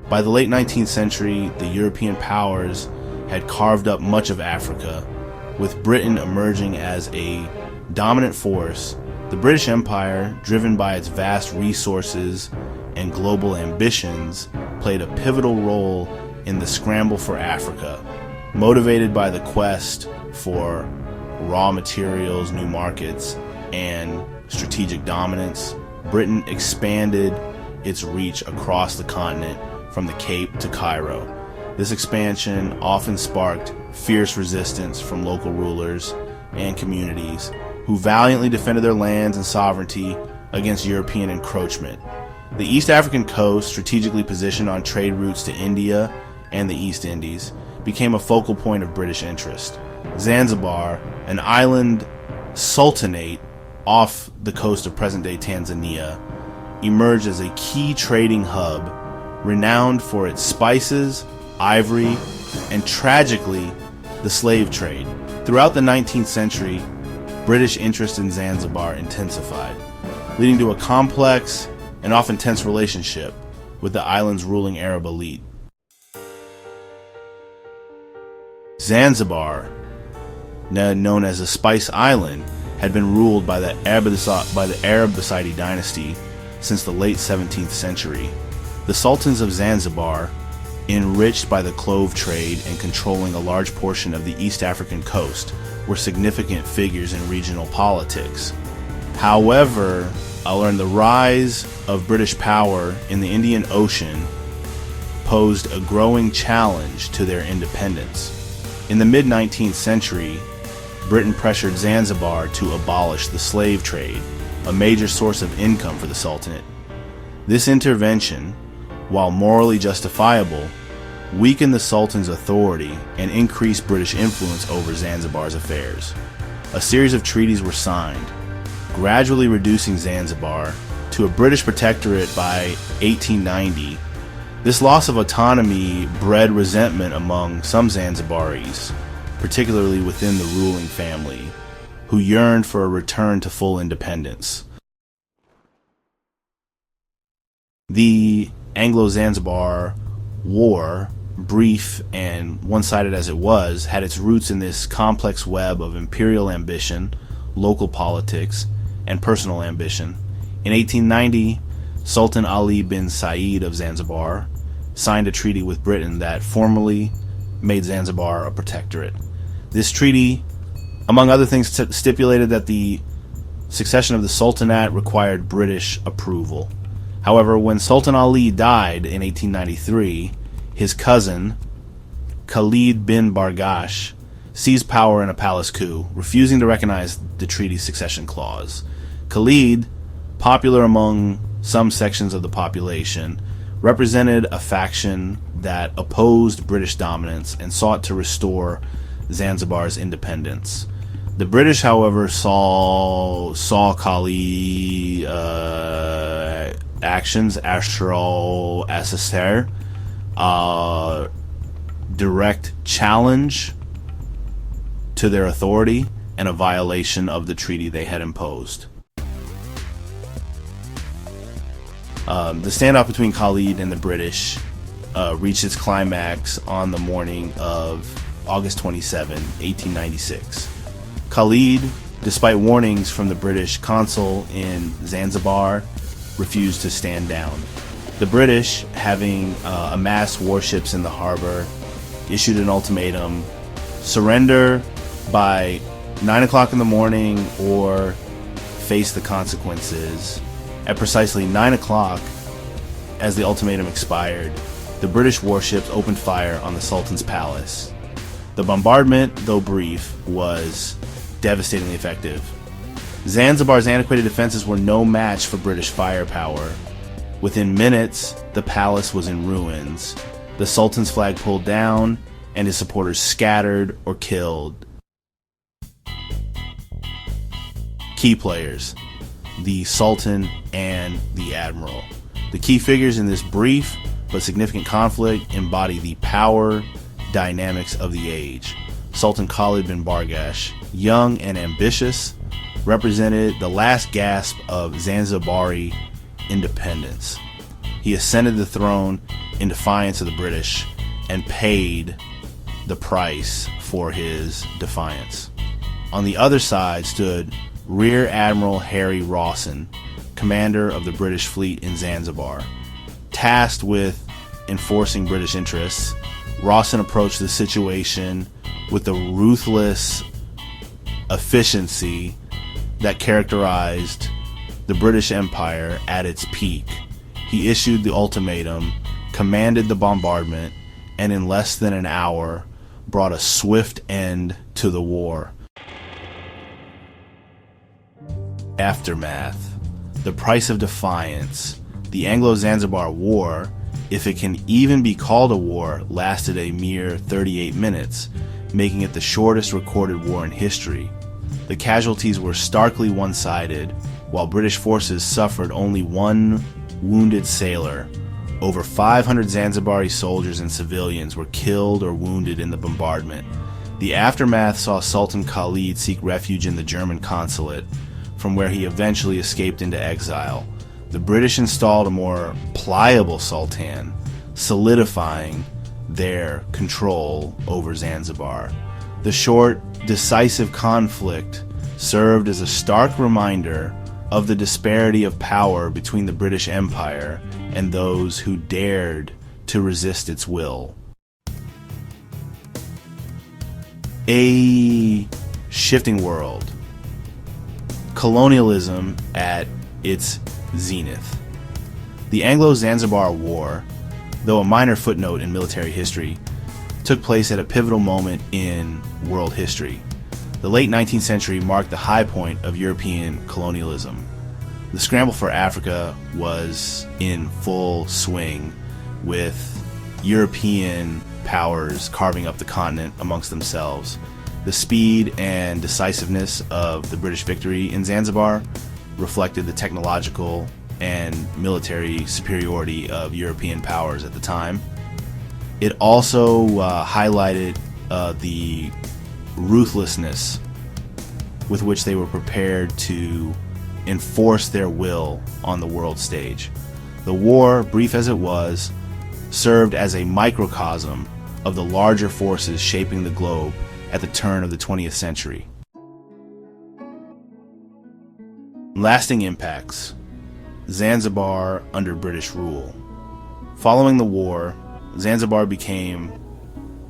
By the late 19th century, the European powers had carved up much of Africa, with Britain emerging as a dominant force. The British Empire, driven by its vast resources and global ambitions, played a pivotal role in the scramble for Africa. Motivated by the quest for raw materials, new markets, and strategic dominance, Britain expanded its reach across the continent from the Cape to Cairo. This expansion often sparked fierce resistance from local rulers and communities who valiantly defended their lands and sovereignty against European encroachment. The East African coast, strategically positioned on trade routes to India and the East Indies, became a focal point of British interest. Zanzibar, an island sultanate off the coast of present-day Tanzania, emerged as a key trading hub, renowned for its spices, ivory, and tragically, the slave trade. Throughout the 19th century, British interest in Zanzibar intensified, leading to a complex and often tense relationship with the island's ruling Arab elite. Zanzibar, now known as the Spice Island, had been ruled by the Arabicide dynasty since the late 17th century. The Sultans of Zanzibar, enriched by the clove trade and controlling a large portion of the East African coast, were significant figures in regional politics. However, the rise of British power in the Indian Ocean posed a growing challenge to their independence. In the mid-19th century, Britain pressured Zanzibar to abolish the slave trade, a major source of income for the Sultanate. This intervention, while morally justifiable, weakened the Sultan's authority and increased British influence over Zanzibar's affairs. A series of treaties were signed, gradually reducing Zanzibar to a British protectorate by 1890. This loss of autonomy bred resentment among some Zanzibaris, particularly within the ruling family, who yearned for a return to full independence. The Anglo-Zanzibar War, brief and one-sided as it was, had its roots in this complex web of imperial ambition, local politics, and personal ambition. In 1890, Sultan Ali bin Said of Zanzibar signed a treaty with Britain that formally made Zanzibar a protectorate. This treaty, among other things, stipulated that the succession of the Sultanate required British approval. However, when Sultan Ali died in 1893, his cousin, Khalid bin Bargash, seized power in a palace coup, refusing to recognize the treaty's succession clause. Khalid, popular among some sections of the population, represented a faction that opposed British dominance and sought to restore Zanzibar's independence. The British, however, saw Khalid's actions as a direct challenge to their authority and a violation of the treaty they had imposed. The standoff between Khalid and the British reached its climax on the morning of August 27, 1896. Khalid, despite warnings from the British consul in Zanzibar, refused to stand down. The British, having amassed warships in the harbor, issued an ultimatum: surrender by 9 o'clock in the morning or face the consequences. At precisely 9 o'clock, as the ultimatum expired, the British warships opened fire on the Sultan's palace. The bombardment, though brief, was devastatingly effective. Zanzibar's antiquated defenses were no match for British firepower. Within minutes, the palace was in ruins, the Sultan's flag pulled down, and his supporters scattered or killed. Key players: the Sultan and the Admiral. The key figures in this brief but significant conflict embody the power dynamics of the age. Sultan Khalid bin Bargash, young and ambitious, represented the last gasp of Zanzibari independence. He ascended the throne in defiance of the British and paid the price for his defiance. On the other side stood Rear Admiral Harry Rawson, commander of the British fleet in Zanzibar. Tasked with enforcing British interests, Rawson approached the situation with the ruthless efficiency that characterized the British Empire at its peak. He issued the ultimatum, commanded the bombardment, and in less than an hour brought a swift end to the war. Aftermath. The Price of Defiance. The Anglo-Zanzibar War, if it can even be called a war, lasted a mere 38 minutes, making it the shortest recorded war in history. The casualties were starkly one-sided, while British forces suffered only one wounded sailor. Over 500 Zanzibari soldiers and civilians were killed or wounded in the bombardment. The aftermath saw Sultan Khalid seek refuge in the German consulate, from where he eventually escaped into exile. The British installed a more pliable Sultan, solidifying their control over Zanzibar. The short, decisive conflict served as a stark reminder of the disparity of power between the British Empire and those who dared to resist its will. A shifting world. Colonialism at its zenith. The Anglo-Zanzibar War, though a minor footnote in military history, took place at a pivotal moment in world history. The late 19th century marked the high point of European colonialism. The scramble for Africa was in full swing, with European powers carving up the continent amongst themselves. The speed and decisiveness of the British victory in Zanzibar reflected the technological and military superiority of European powers at the time. It also highlighted the ruthlessness with which they were prepared to enforce their will on the world stage. The war, brief as it was, served as a microcosm of the larger forces shaping the globe at the turn of the 20th century. Lasting impacts. Zanzibar under British rule. Following the war, Zanzibar became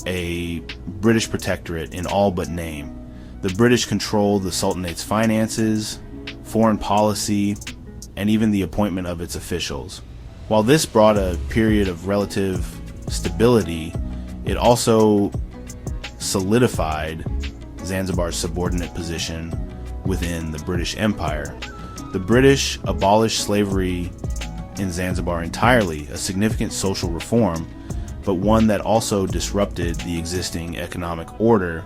a British protectorate in all but name. The British controlled the Sultanate's finances, foreign policy, and even the appointment of its officials. While this brought a period of relative stability, it also solidified Zanzibar's subordinate position within the British Empire. The British abolished slavery in Zanzibar entirely, a significant social reform, but one that also disrupted the existing economic order.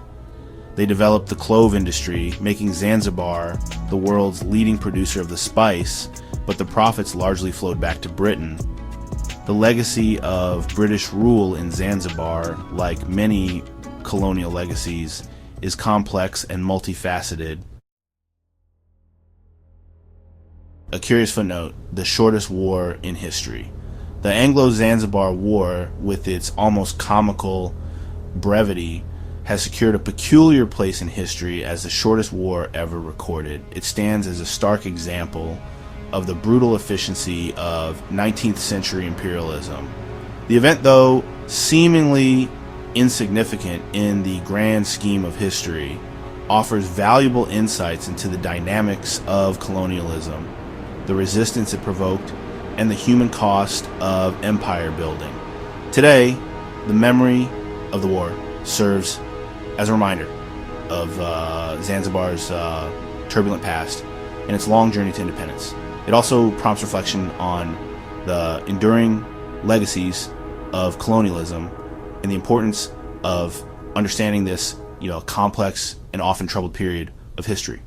They developed the clove industry, making Zanzibar the world's leading producer of the spice, but the profits largely flowed back to Britain. The legacy of British rule in Zanzibar, like many colonial legacies, is complex and multifaceted. A curious footnote: the shortest war in history. The Anglo-Zanzibar War, with its almost comical brevity, has secured a peculiar place in history as the shortest war ever recorded. It stands as a stark example of the brutal efficiency of 19th century imperialism. The event, though seemingly insignificant in the grand scheme of history, offers valuable insights into the dynamics of colonialism, the resistance it provoked, and the human cost of empire building. Today, the memory of the war serves as a reminder of Zanzibar's turbulent past and its long journey to independence. It also prompts reflection on the enduring legacies of colonialism and the importance of understanding this, complex and often troubled period of history.